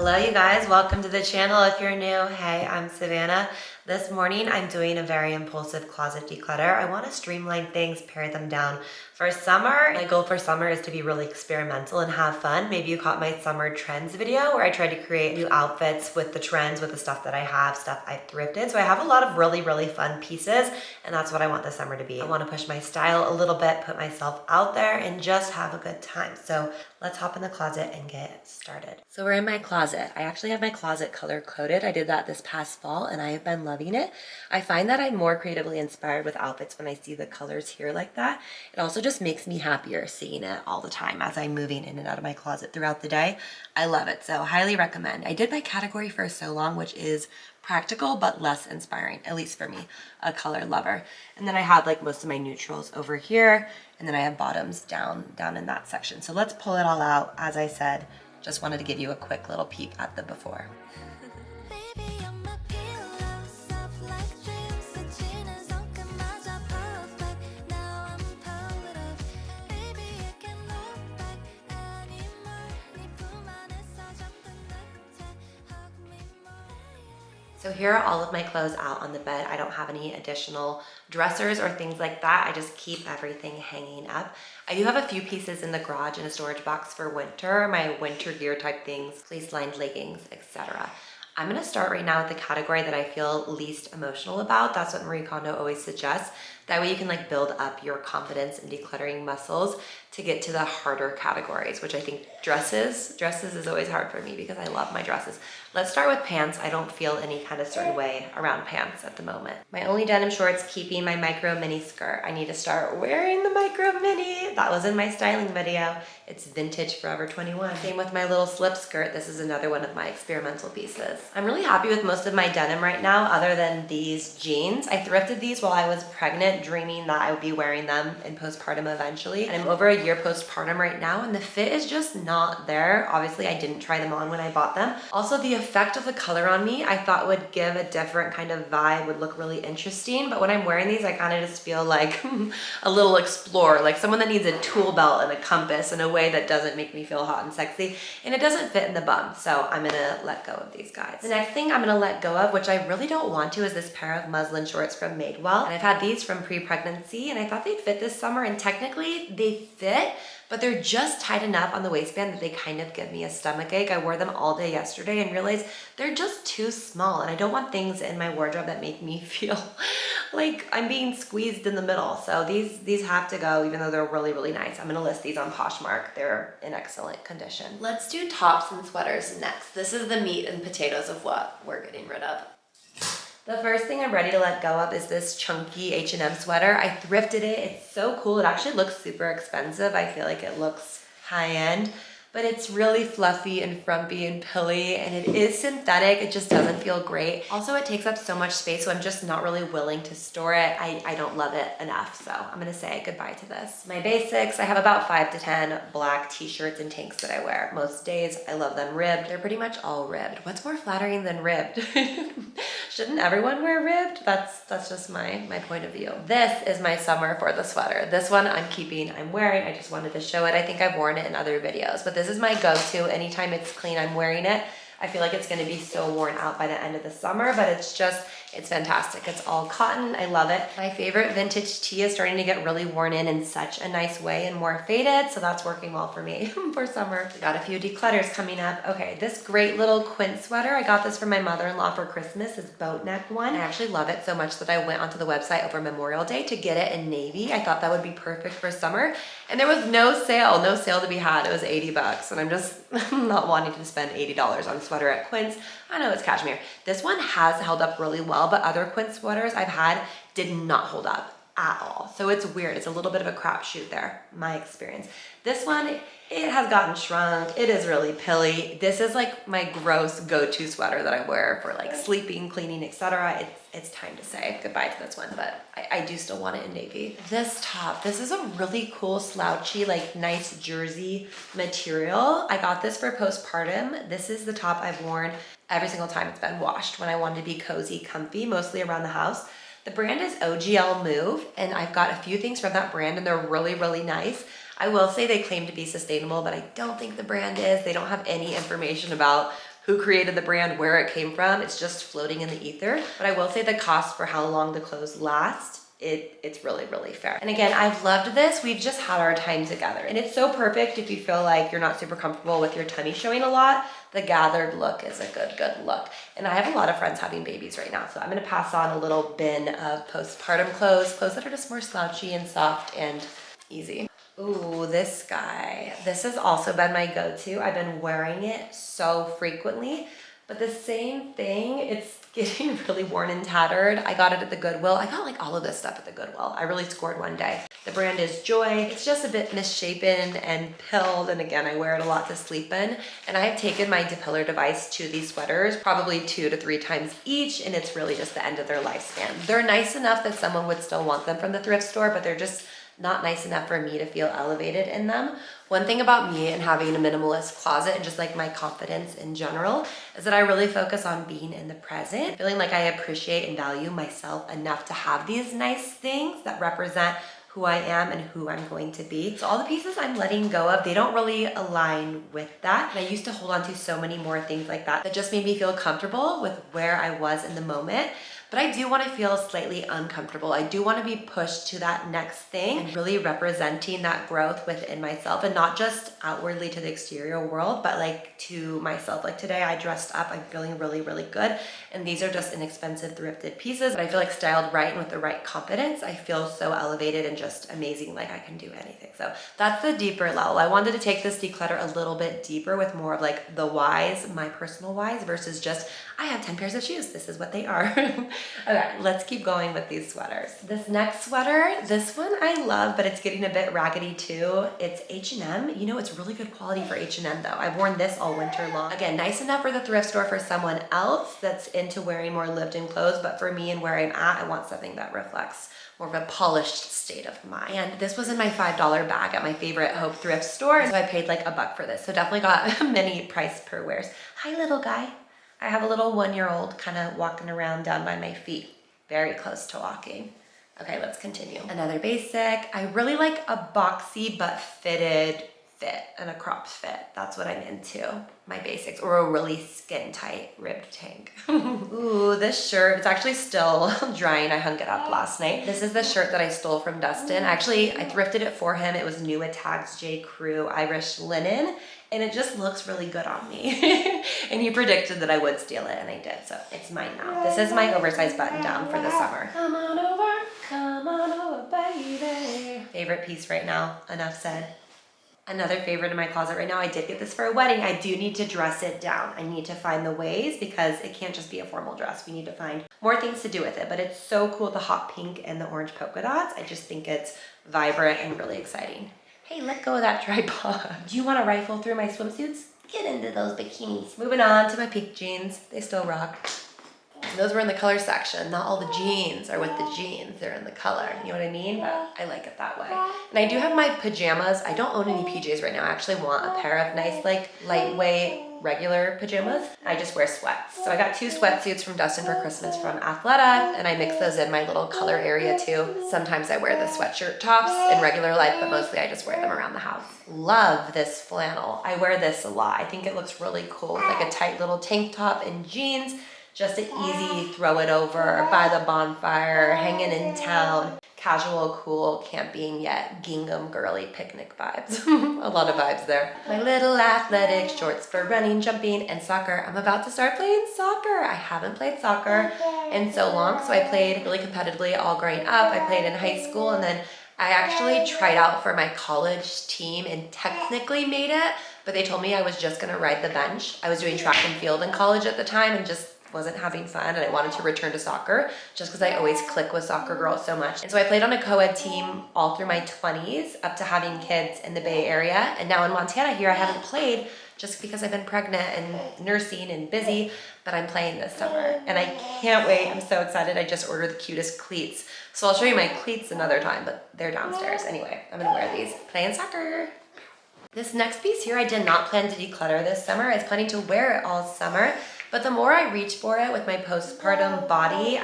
Hello you guys, welcome to the channel. If you're new, hey, I'm Savannah. This morning I'm doing a very impulsive closet declutter. I want to streamline things, pare them down. For summer, my goal for summer is to be really experimental and have fun. Maybe you caught my summer trends video where I tried to create new outfits with the trends, with the stuff that I have, stuff I thrifted. So I have a lot of really fun pieces, and that's what I want this summer to be. I want to push my style a little bit, put myself out there, and just have a good time. So let's hop in the closet and get started. So we're in my closet. I actually have my closet color coded. I did that this past fall and I have been loving it. I find that I'm more creatively inspired with outfits when I see the colors here like that. It also just makes me happier seeing it all the time as I'm moving in and out of my closet throughout the day. I love it, so highly recommend. I did my category for so long, which is practical but less inspiring, at least for me, a color lover. And then I have like most of my neutrals over here, and then I have bottoms down in that section. So let's pull it all out. As I said, just wanted to give you a quick little peek at the before. So here are all of my clothes out on the bed. I don't have any additional dressers or things like that. I just keep everything hanging up. I do have a few pieces in the garage in a storage box for winter, my winter gear type things, fleece-lined leggings, etc. I'm gonna start right now with the category that I feel least emotional about. That's what Marie Kondo always suggests. That way you can like build up your confidence in decluttering muscles to get to the harder categories, which I think dresses is always hard for me because I love my dresses. Let's start with pants. I don't feel any kind of certain way around pants at the moment. My only denim shorts, keeping my micro mini skirt. I need to start wearing the micro mini. That was in my styling video. It's vintage Forever 21. Same with my little slip skirt. This is another one of my experimental pieces. I'm really happy with most of my denim right now, other than these jeans. I thrifted these while I was pregnant, dreaming that I would be wearing them in postpartum eventually. And I'm over a year postpartum right now, and the fit is just not there. Obviously, I didn't try them on when I bought them. Also, the effect of the color on me, I thought would give a different kind of vibe, would look really interesting. But when I'm wearing these, I kind of just feel like a little explorer, like someone that needs a tool belt and a compass in a way that doesn't make me feel hot and sexy. And it doesn't fit in the bum, so I'm gonna let go of these guys. The next thing I'm gonna let go of, which I really don't want to, is this pair of muslin shorts from Madewell. And I've had these from pre-pregnancy, and I thought they'd fit this summer, and technically they fit, but they're just tight enough on the waistband that they kind of give me a stomach ache. I wore them all day yesterday and realized they're just too small, and I don't want things in my wardrobe that make me feel like I'm being squeezed in the middle. So these have to go, even though they're really nice. I'm gonna list these on Poshmark. They're in excellent condition. Let's do tops and sweaters next. This is the meat and potatoes of what we're getting rid of. The first thing I'm ready to let go of is this chunky H&M sweater. I thrifted it. It's so cool. It actually looks super expensive. I feel like it looks high-end, but it's really fluffy and frumpy and pilly, and it is synthetic. It just doesn't feel great. Also, it takes up so much space, so I'm just not really willing to store it. I don't love it enough, so I'm gonna say goodbye to this. My basics, I have about 5 to 10 black t-shirts and tanks that I wear. Most days, I love them ribbed. They're pretty much all ribbed. What's more flattering than ribbed? Shouldn't everyone wear ribbed? That's just my point of view. This is my summer for the sweater. This one I'm keeping, I'm wearing. I just wanted to show it. I think I've worn it in other videos, but this is my go-to. Anytime it's clean, I'm wearing it. I feel like it's gonna be so worn out by the end of the summer, but it's fantastic. It's all cotton, I love it. My favorite vintage tee is starting to get really worn in such a nice way and more faded, so that's working well for me for summer. Got a few declutters coming up. Okay, this great little quince sweater, I got this from my mother-in-law for Christmas, this boat neck one. I actually love it so much that I went onto the website over Memorial Day to get it in navy. I thought that would be perfect for summer, and there was no sale to be had. It was 80 bucks, and I'm just not wanting to spend $80 on a sweater at Quince. I know it's cashmere. This one has held up really well, but other Quince sweaters I've had did not hold up at all. So it's weird. It's a little bit of a crapshoot there, my experience. This one, it has gotten shrunk. It is really pilly. This is like my gross go-to sweater that I wear for like sleeping, cleaning, etc. It's time to say goodbye to this one, but I do still want it in navy. This top, this is a really cool slouchy, like nice jersey material. I got this for postpartum. This is the top I've worn every single time it's been washed when I wanted to be cozy, comfy, mostly around the house. The brand is OGL Move, and I've got a few things from that brand, and they're really nice. I will say they claim to be sustainable, but I don't think the brand is. They don't have any information about who created the brand, where it came from. It's just floating in the ether. But I will say the cost for how long the clothes last, it's really, really fair. And again, I've loved this. We've just had our time together. And it's so perfect if you feel like you're not super comfortable with your tummy showing a lot. The gathered look is a good look. And I have a lot of friends having babies right now, so I'm gonna pass on a little bin of postpartum clothes that are just more slouchy and soft and easy. Ooh, this guy. This has also been my go-to. I've been wearing it so frequently, but the same thing, it's getting really worn and tattered. I got it at the Goodwill. I got like all of this stuff at the Goodwill. I really scored one day. The brand is Joy. It's just a bit misshapen and pilled, and again, I wear it a lot to sleep in. And I have taken my depiller device to these sweaters probably 2 to 3 times each, and it's really just the end of their lifespan. They're nice enough that someone would still want them from the thrift store, but they're just not nice enough for me to feel elevated in them. One thing about me and having a minimalist closet and just like my confidence in general is that I really focus on being in the present, feeling like I appreciate and value myself enough to have these nice things that represent who I am and who I'm going to be. So all the pieces I'm letting go of, they don't really align with that. And I used to hold on to so many more things like that just made me feel comfortable with where I was in the moment. But I do want to feel slightly uncomfortable. I do want to be pushed to that next thing and really representing that growth within myself, and not just outwardly to the exterior world, but like to myself. Like today I dressed up, I'm feeling really, really good. And these are just inexpensive thrifted pieces, but I feel like styled right and with the right confidence, I feel so elevated and just amazing, like I can do anything. So that's the deeper level. I wanted to take this declutter a little bit deeper with more of like the whys, my personal whys, versus just, I have 10 pairs of shoes, this is what they are. Okay, let's keep going with these sweaters. This next sweater, this one I love, but it's getting a bit raggedy too. It's H&M. You know, it's really good quality for H&M though. I've worn this all winter long. Again, nice enough for the thrift store for someone else that's into wearing more lived-in clothes, but for me and where I'm at, I want something that reflects more of a polished state of mind. And this was in my $5 bag at my favorite Hope thrift store, so I paid like $1 for this. So definitely got many price per wears. Hi, little guy. I have a little 1-year-old kind of walking around down by my feet, very close to walking. Okay, let's continue. Another basic. I really like a boxy but fitted fit and a cropped fit. That's what I'm into, my basics, or a really skin tight ribbed tank. Ooh, this shirt, it's actually still drying. I hung it up last night. This is the shirt that I stole from Dustin. Actually, I thrifted it for him. It was new at Tags J. Crew Irish linen. And it just looks really good on me. And he predicted that I would steal it, and I did, so it's mine now. This is my oversized button down for the summer. Come on over, baby. Favorite piece right now, enough said. Another favorite in my closet right now, I did get this for a wedding. I do need to dress it down. I need to find the ways, because it can't just be a formal dress. We need to find more things to do with it, but it's so cool with the hot pink and the orange polka dots. I just think it's vibrant and really exciting. Hey, let go of that tripod. Do you want to rifle through my swimsuits? Get into those bikinis. Moving on to my pink jeans. They still rock. Those were in the color section. Not all the jeans are with the jeans. They're in the color. You know what I mean? But I like it that way. And I do have my pajamas. I don't own any PJs right now. I actually want a pair of nice, like, lightweight, regular pajamas. I just wear sweats. So I got 2 sweatsuits from Dustin for Christmas from Athleta, and I mix those in my little color area too. Sometimes I wear the sweatshirt tops in regular life, but mostly I just wear them around the house. Love this flannel. I wear this a lot. I think it looks really cool with like a tight little tank top and jeans. Just an easy throw it over by the bonfire, hanging in town. Casual, cool, camping yet gingham girly picnic vibes. A lot of vibes there. My little athletic shorts for running, jumping, and soccer. I'm about to start playing soccer. I haven't played soccer in so long, so I played really competitively all growing up. I played in high school, and then I actually tried out for my college team and technically made it, but they told me I was just gonna ride the bench. I was doing track and field in college at the time and just wasn't having fun, and I wanted to return to soccer just because I always click with soccer girls so much. And so I played on a co-ed team all through my 20s up to having kids in the Bay Area. And now in Montana here, I haven't played just because I've been pregnant and nursing and busy, but I'm playing this summer and I can't wait. I'm so excited. I just ordered the cutest cleats. So I'll show you my cleats another time, but they're downstairs. Anyway, I'm gonna wear these playing soccer. This next piece here, I did not plan to declutter this summer. I was planning to wear it all summer. But the more I reach for it with my postpartum body,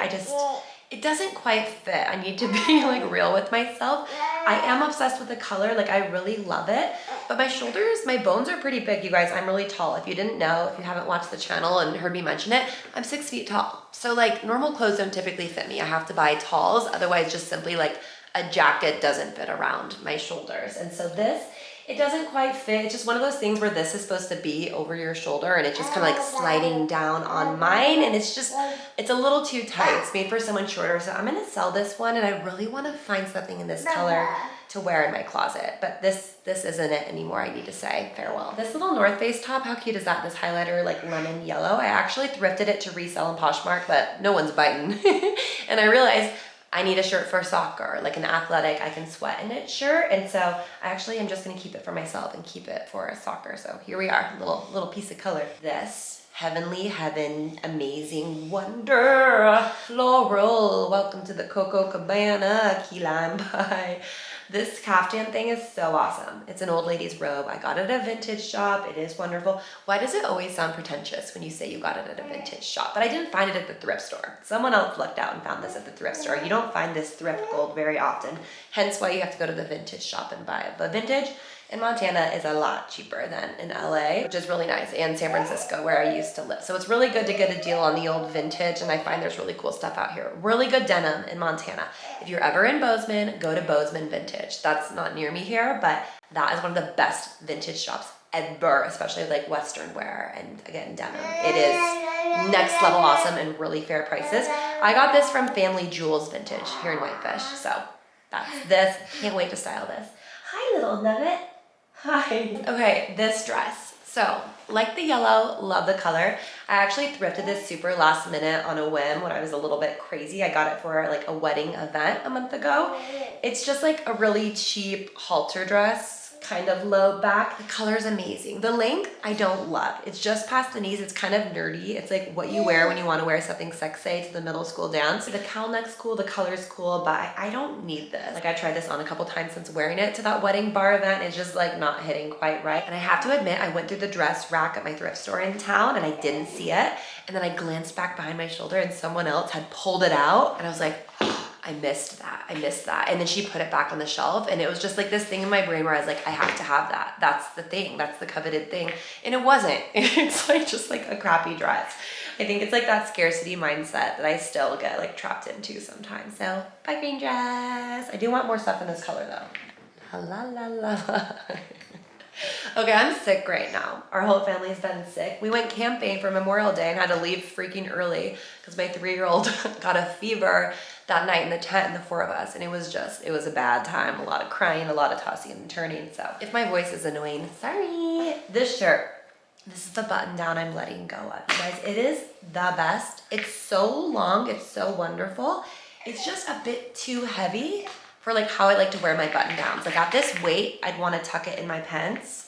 it doesn't quite fit. I need to be like real with myself. I am obsessed with the color, like I really love it, but my shoulders, my bones are pretty big, you guys. I'm really tall. If you didn't know, if you haven't watched the channel and heard me mention it, I'm 6 feet tall. So like normal clothes don't typically fit me. I have to buy talls, otherwise just simply like a jacket doesn't fit around my shoulders. And so this, it doesn't quite fit. It's just one of those things where this is supposed to be over your shoulder and it's just kind of like sliding down on mine, and it's just, it's a little too tight. It's made for someone shorter, so I'm gonna sell this one, and I really wanna find something in this color to wear in my closet, but this isn't it anymore, I need to say farewell. This little North Face top, how cute is that? This highlighter, like lemon yellow. I actually thrifted it to resell in Poshmark, but no one's biting. And I realized I need a shirt for soccer, like an athletic, I can sweat in it shirt. And so I actually am just gonna keep it for myself and keep it for soccer. So here we are, little piece of color. This Heavenly Heaven, Amazing Wonder, Floral. Welcome to the Coco Cabana, key lime pie. This caftan thing is so awesome. It's an old lady's robe. I got it at a vintage shop. It is wonderful. Why does it always sound pretentious when you say you got it at a vintage shop? But I didn't find it at the thrift store. Someone else looked out and found this at the thrift store. You don't find this thrift gold very often. Hence why you have to go to the vintage shop and buy it. But vintage in Montana is a lot cheaper than in LA, which is really nice, and San Francisco, where I used to live. So it's really good to get a deal on the old vintage, and I find there's really cool stuff out here. Really good denim in Montana. If you're ever in Bozeman, go to Bozeman Vintage. That's not near me here, but that is one of the best vintage shops ever, especially like Western wear and again, denim. It is next level awesome and really fair prices. I got this from Family Jewels Vintage here in Whitefish, so that's this. Can't wait to style this. Hi, little nugget. Hi. Okay, this dress. So, like the yellow, love the color. I actually thrifted this super last minute on a whim when I was a little bit crazy. I got it for like a wedding event a month ago. It's just like a really cheap halter dress, kind of low back. The color is amazing. The length, I don't love. It's just past the knees. It's kind of nerdy. It's like what you wear when you want to wear something sexy to the middle school dance. The cowl neck's cool, the color's cool, but I don't need this. Like I tried this on a couple times since wearing it to that wedding bar event. It's just like not hitting quite right. And I have to admit, I went through the dress rack at my thrift store in town and I didn't see it. And then I glanced back behind my shoulder and someone else had pulled it out. And I was like, I missed that. And then she put it back on the shelf, and it was just like this thing in my brain where I was like, I have to have that. That's the thing. That's the coveted thing. And it wasn't. It's like just like a crappy dress. I think it's like that scarcity mindset that I still get like trapped into sometimes. So bye, green dress. I do want more stuff in this color though. La la la la. Okay, I'm sick right now. Our whole family's been sick. We went camping for Memorial Day and had to leave freaking early because my 3-year-old got a fever that night in the tent, and the 4 of us, and it was a bad time. A lot of crying, a lot of tossing and turning. So if my voice is annoying, sorry. This shirt, this is the button down I'm letting go of. You guys, it is the best. It's so long, it's so wonderful. It's just a bit too heavy for like how I like to wear my button downs. Like at this weight, I'd want to tuck it in my pants.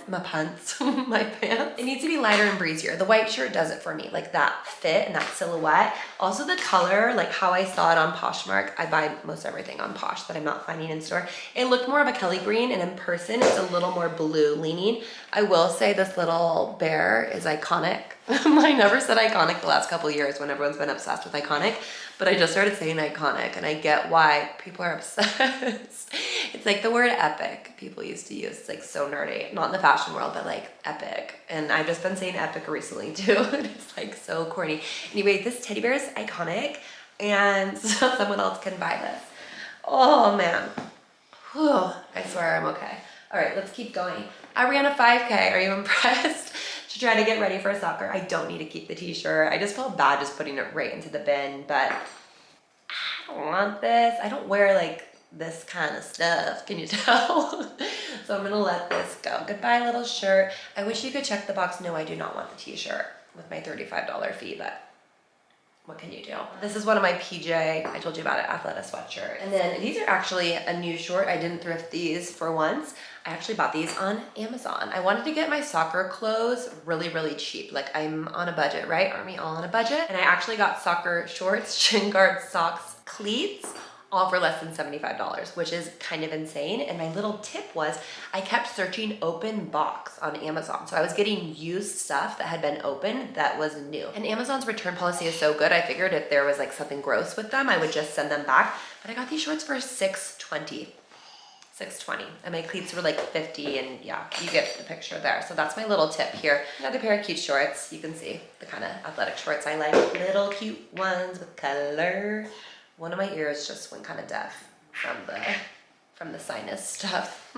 My pants. It needs to be lighter and breezier. The white shirt does it for me, like that fit and that silhouette. Also the color, like how I saw it on Poshmark. I buy most everything on Posh that I'm not finding in store. It looked more of a Kelly green, and in person it's a little more blue leaning. I will say this little bear is iconic. I never said iconic the last couple of years when everyone's been obsessed with iconic, but I just started saying iconic, and I get why people are obsessed. It's like the word epic people used to use. It's like so nerdy, not in the fashion world, but like epic. And I've just been saying epic recently too. And it's like so corny. Anyway, this teddy bear is iconic, and so someone else can buy this. Oh man. Whew. I swear I'm okay. All right, let's keep going. I ran a 5K. Are you impressed? To try to get ready for soccer. I don't need to keep the t-shirt. I just felt bad just putting it right into the bin, but I don't want this. I don't wear like this kind of stuff. Can you tell? So I'm gonna let this go. Goodbye, little shirt. I wish you could check the box. No, I do not want the t-shirt with my $35 fee, but what can you do? This is one of my PJ, I told you about it, Athleta sweatshirt. And then these are actually a new short. I didn't thrift these for once. I actually bought these on Amazon. I wanted to get my soccer clothes really, really cheap. Like I'm on a budget, right? Aren't we all on a budget? And I actually got soccer shorts, shin guards, socks, cleats, all for less than $75, which is kind of insane. And my little tip was I kept searching open box on Amazon. So I was getting used stuff that had been opened that was new. And Amazon's return policy is so good. I figured if there was like something gross with them, I would just send them back. But I got these shorts for $6.20. 620, and my cleats were like 50, and yeah, you get the picture there. So that's my little tip here. Another pair of cute shorts. You can see the kind of athletic shorts I like. Little cute ones with color. One of my ears just went kind of deaf from the sinus stuff.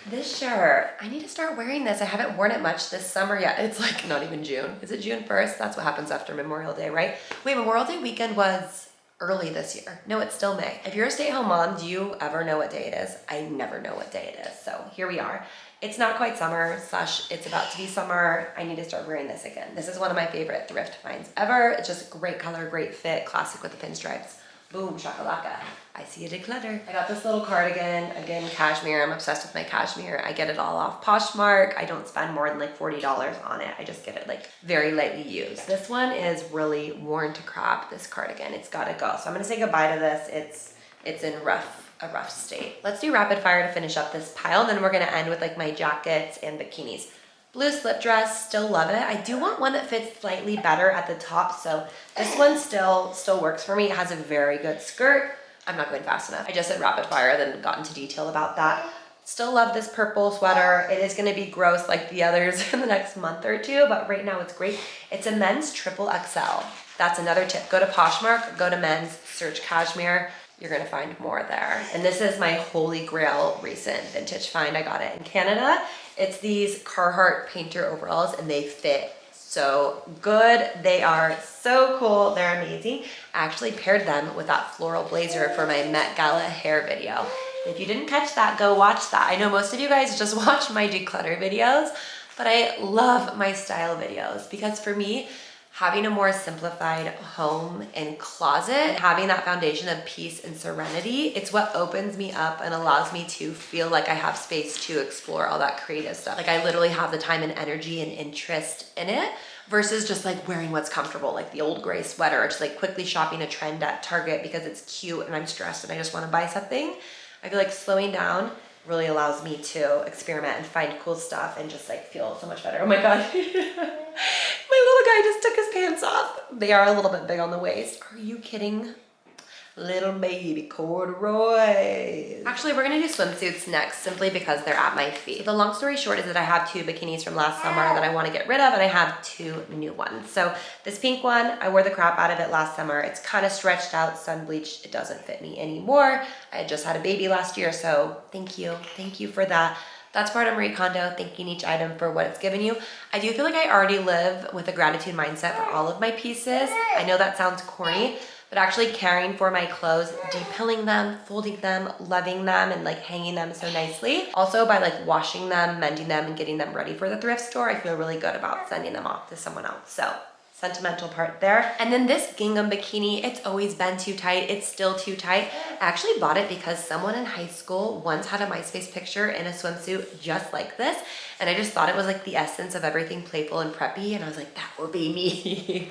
This shirt, I need to start wearing this. I haven't worn it much this summer yet. It's like not even June. Is it June 1st? That's what happens after Memorial Day, right? Wait, Memorial Day weekend was early this year. No, it's still May. If you're a stay-at-home mom, do you ever know what day it is? I never know what day it is. So here we are. It's not quite summer / it's about to be summer. I need to start wearing this again. This is one of my favorite thrift finds ever. It's just a great color, great fit, classic with the pinstripes. Boom, shakalaka. I see a declutter. I got this little cardigan, again, cashmere. I'm obsessed with my cashmere. I get it all off Poshmark. I don't spend more than like $40 on it. I just get it like very lightly used. This one is really worn to crap, this cardigan. It's gotta go. So I'm gonna say goodbye to this. It's in a rough state. Let's do rapid fire to finish up this pile. Then we're gonna end with like my jackets and bikinis. Blue slip dress, still love it. I do want one that fits slightly better at the top, so this one still works for me. It has a very good skirt. I'm not going fast enough. I just said rapid fire, then got into detail about that. Still love this purple sweater. It is gonna be gross like the others in the next month or two, but right now it's great. It's a men's XXL. That's another tip. Go to Poshmark, go to men's, search cashmere. You're gonna find more there. And this is my holy grail recent vintage find. I got it in Canada. It's these Carhartt painter overalls, and they fit so good. They are so cool, they're amazing. I actually paired them with that floral blazer for my Met Gala hair video. If you didn't catch that, go watch that. I know most of you guys just watch my declutter videos, but I love my style videos because for me, having a more simplified home and closet, having that foundation of peace and serenity, it's what opens me up and allows me to feel like I have space to explore all that creative stuff. Like I literally have the time and energy and interest in it versus just like wearing what's comfortable, like the old gray sweater, or just like quickly shopping a trend at Target because it's cute and I'm stressed and I just want to buy something. I feel like slowing down really allows me to experiment and find cool stuff and just like feel so much better. Oh my God. My little guy just took his pants off. They are a little bit big on the waist. Are you kidding? Little baby corduroys. Actually, we're gonna do swimsuits next simply because they're at my feet. The long story short is that I have 2 bikinis from last summer that I wanna get rid of, and I have 2 new ones. So this pink one, I wore the crap out of it last summer. It's kind of stretched out, sun bleached. It doesn't fit me anymore. I had just had a baby last year, so thank you for that. That's part of Marie Kondo, thanking each item for what it's given you. I do feel like I already live with a gratitude mindset for all of my pieces. I know that sounds corny, but actually caring for my clothes, depilling them, folding them, loving them, and like hanging them so nicely. Also by like washing them, mending them, and getting them ready for the thrift store, I feel really good about sending them off to someone else. So sentimental part there. And then this gingham bikini, it's always been too tight. It's still too tight. I actually bought it because someone in high school once had a MySpace picture in a swimsuit just like this. And I just thought it was like the essence of everything playful and preppy. And I was like, that will be me.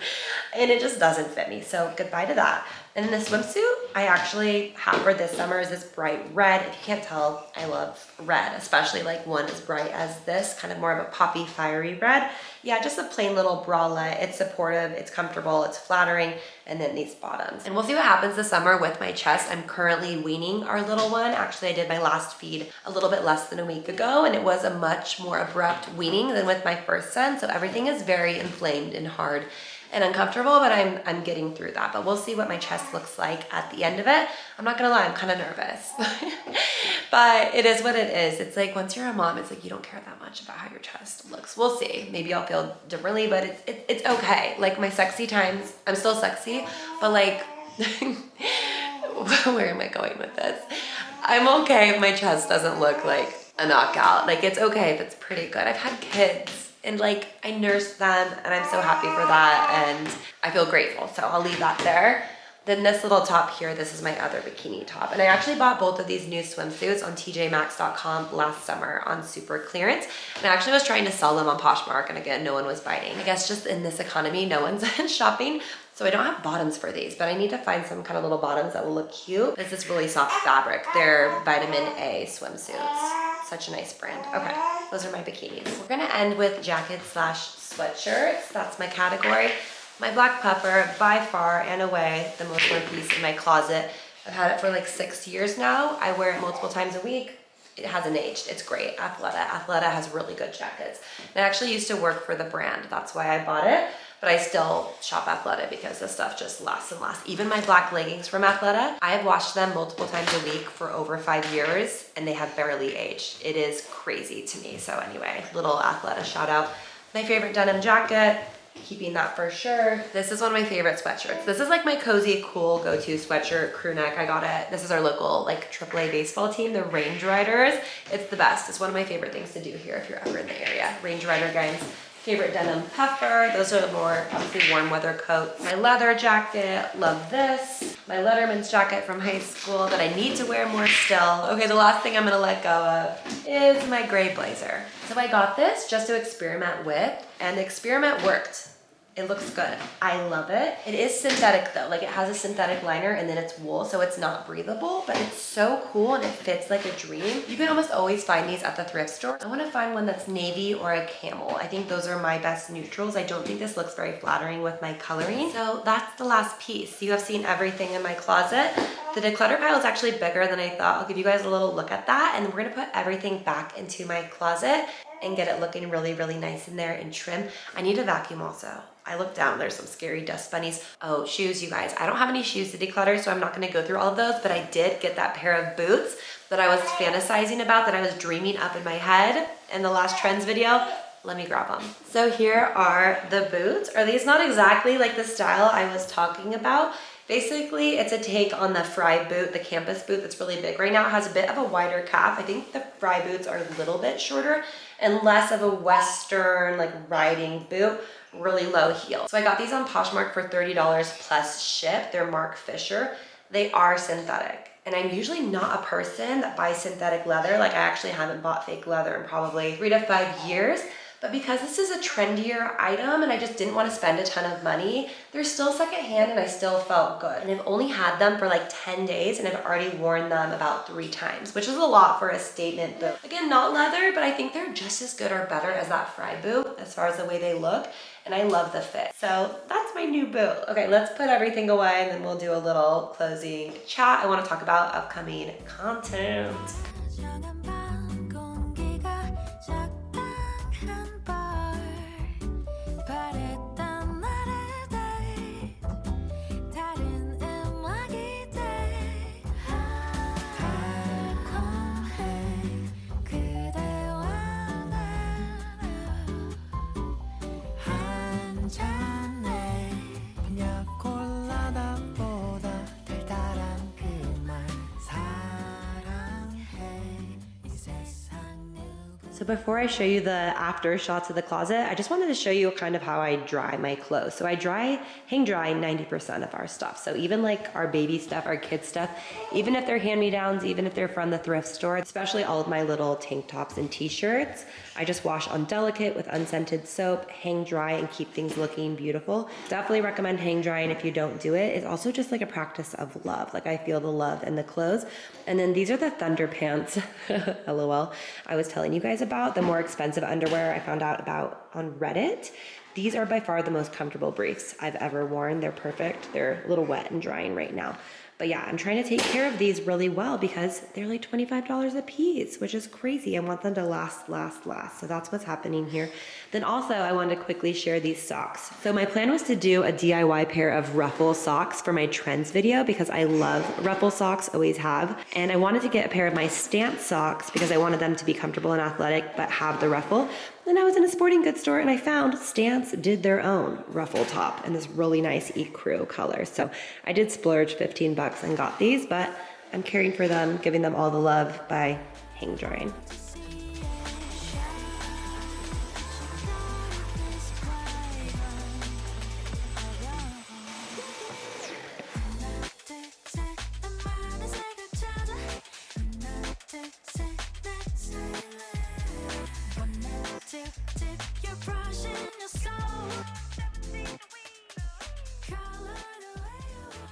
And it just doesn't fit me. So goodbye to that. And then the swimsuit I actually have for this summer is this bright red. If you can't tell, I love red, especially like one as bright as this, kind of more of a poppy, fiery red. Yeah, just a plain little bralette. It's supportive, it's comfortable, it's flattering, and then these bottoms. And we'll see what happens this summer with my chest. I'm currently weaning our little one. Actually, I did my last feed a little bit less than a week ago, and it was a much more abrupt weaning than with my first son. So everything is very inflamed and hard and uncomfortable, but I'm getting through that. But we'll see what my chest looks like at the end of it. I'm not gonna lie, I'm kind of nervous. But it is what it is. It's like once you're a mom, it's like you don't care that much about how your chest looks. We'll see. Maybe I'll feel differently, but it's okay. Like my sexy times, I'm still sexy, but like, where am I going with this? I'm okay if my chest doesn't look like a knockout. Like it's okay if it's pretty good. I've had kids. And like, I nursed them and I'm so happy for that and I feel grateful. So I'll leave that there. Then this little top here, this is my other bikini top. And I actually bought both of these new swimsuits on tjmax.com last summer on super clearance. And I actually was trying to sell them on Poshmark, and again, no one was biting. I guess just in this economy, no one's shopping. So I don't have bottoms for these, but I need to find some kind of little bottoms that will look cute. This is really soft fabric. They're vitamin A swimsuits. Such a nice brand. Okay, those are my bikinis. We're gonna end with jackets / sweatshirts. That's my category. My black puffer, by far and away, the most worn piece in my closet. I've had it for like 6 years now. I wear it multiple times a week. It hasn't aged. It's great. Athleta has really good jackets. I actually used to work for the brand. That's why I bought it. But I still shop Athleta because this stuff just lasts and lasts. Even my black leggings from Athleta, I have washed them multiple times a week for over 5 years and they have barely aged. It is crazy to me. So anyway, little Athleta shout out. My favorite denim jacket, keeping that for sure. This is one of my favorite sweatshirts. This is like my cozy, cool go-to sweatshirt, crew neck. I got it. This is our local like AAA baseball team, the Range Riders. It's the best. It's one of my favorite things to do here if you're ever in the area. Range Rider guys. Favorite denim puffer. Those are more obviously warm weather coats. My leather jacket, love this. My Letterman's jacket from high school that I need to wear more still. Okay, the last thing I'm gonna let go of is my gray blazer. So I got this just to experiment with, and the experiment worked. It looks good. I love it. It is synthetic though, like it has a synthetic liner and then it's wool, so it's not breathable, but it's so cool and it fits like a dream. You can almost always find these at the thrift store. I wanna find one that's navy or a camel. I think those are my best neutrals. I don't think this looks very flattering with my coloring. So that's the last piece. You have seen everything in my closet. The declutter pile is actually bigger than I thought. I'll give you guys a little look at that, and we're gonna put everything back into my closet and get it looking really, really nice in there and trim. I need a vacuum also. I looked down, there's some scary dust bunnies. Oh, shoes, you guys. I don't have any shoes to declutter, so I'm not gonna go through all of those, but I did get that pair of boots that I was fantasizing about, that I was dreaming up in my head in the last trends video. Let me grab them. So here are the boots. Are these not exactly like the style I was talking about? Basically, it's a take on the Fry boot, the campus boot that's really big right now. It has a bit of a wider calf. I think the Fry boots are a little bit shorter and less of a Western like riding boot, really low heel. So I got these on Poshmark for $30 plus ship. They're Mark Fisher. They are synthetic. And I'm usually not a person that buys synthetic leather. Like I actually haven't bought fake leather in probably 3 to 5 years. But because this is a trendier item and I just didn't want to spend a ton of money, they're still secondhand and I still felt good. And I've only had them for like 10 days and I've already worn them about 3 times, which is a lot for a statement boot. Again, not leather, but I think they're just as good or better as that Fry boot as far as the way they look. And I love the fit. So that's my new boot. Okay, let's put everything away and then we'll do a little closing chat. I want to talk about upcoming content. So before I show you the after shots of the closet, I just wanted to show you kind of how I dry my clothes. So I hang dry 90% of our stuff. So even like our baby stuff, our kids stuff, even if they're hand-me-downs, even if they're from the thrift store, especially all of my little tank tops and t-shirts, I just wash on delicate with unscented soap, hang dry, and keep things looking beautiful. Definitely recommend hang drying if you don't do it. It's also just like a practice of love. Like I feel the love in the clothes. And then these are the Thunder pants, LOL, I was telling you guys about, the more expensive underwear I found out about on Reddit. These are by far the most comfortable briefs I've ever worn. They're perfect. They're a little wet and drying right now. But yeah, I'm trying to take care of these really well because they're like $25 a piece, which is crazy. I want them to last. So that's what's happening here. Then also I wanted to quickly share these socks. So my plan was to do a DIY pair of ruffle socks for my trends video because I love ruffle socks, always have. And I wanted to get a pair of my stance socks because I wanted them to be comfortable and athletic, but have the ruffle. Then I was in a sporting goods store and I found Stance did their own ruffle top in this really nice ecru color. So I did splurge 15 bucks and got these, but I'm caring for them, giving them all the love by hang drying.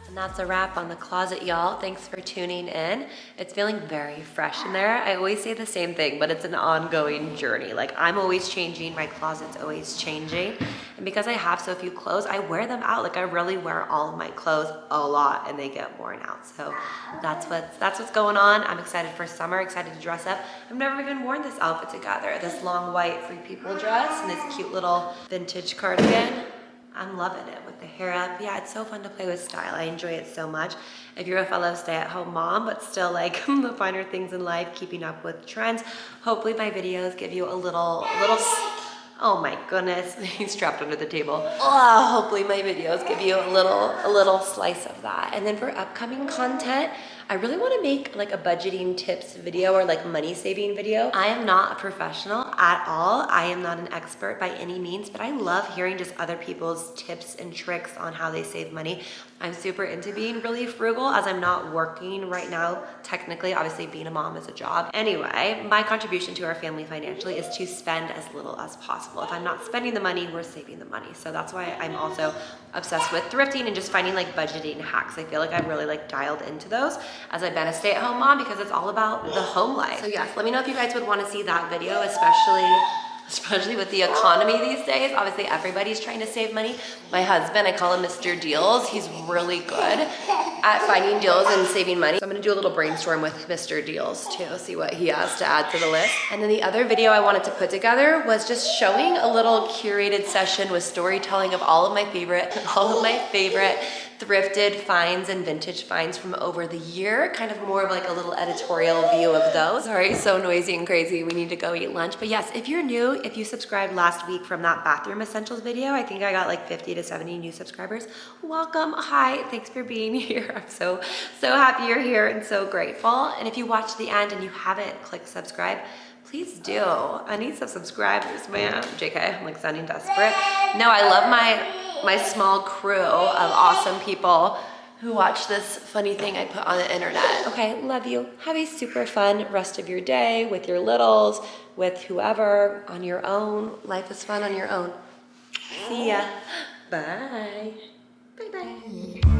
And that's a wrap on the closet, y'all. Thanks for tuning in. It's feeling very fresh in there. I always say the same thing, but it's an ongoing journey. Like I'm always changing, my closet's always changing. And because I have so few clothes, I wear them out. Like I really wear all of my clothes a lot and they get worn out. So that's what's going on. I'm excited for summer, excited to dress up. I've never even worn this outfit together. This long white Free People dress and this cute little vintage cardigan. I'm loving it with the hair up. Yeah, it's so fun to play with style. I enjoy it so much. If you're a fellow stay-at-home mom, but still like the finer things in life, keeping up with trends, hopefully my videos give you a little, oh my goodness, he's trapped under the table. Oh, hopefully my videos give you a little slice of that. And then for upcoming content, I really want to make like a budgeting tips video or like money saving video. I am not a professional at all. I am not an expert by any means, but I love hearing just other people's tips and tricks on how they save money. I'm super into being really frugal as I'm not working right now. Technically, obviously being a mom is a job. Anyway, my contribution to our family financially is to spend as little as possible. If I'm not spending the money, we're saving the money. So that's why I'm also obsessed with thrifting and just finding like budgeting hacks. I feel like I've really like dialed into those as I've been a stay-at-home mom because it's all about the home life. So yes, let me know if you guys would want to see that video, especially with the economy these days. Obviously everybody's trying to save money. My husband, I call him Mr. Deals. He's really good at finding deals and saving money. So I'm gonna do a little brainstorm with Mr. Deals too, see what he has to add to the list. And then the other video I wanted to put together was just showing a little curated session with storytelling of all of my favorite thrifted finds and vintage finds from over the year, kind of more of like a little editorial view of those. Sorry, so noisy and crazy. We need to go eat lunch. But yes, if you're new, if you subscribed last week from that bathroom essentials video, I think I got like 50 to 70 new subscribers. Welcome, hi, thanks for being here. I'm so happy you're here and so grateful. And if you watched the end and you haven't clicked subscribe, please do. I need some subscribers, man. JK, I'm like sounding desperate. No, I love my small crew of awesome people who watch this funny thing I put on the internet. Okay, love you. Have a super fun rest of your day with your littles, with whoever, on your own. Life is fun on your own. See ya. Bye. Bye-bye.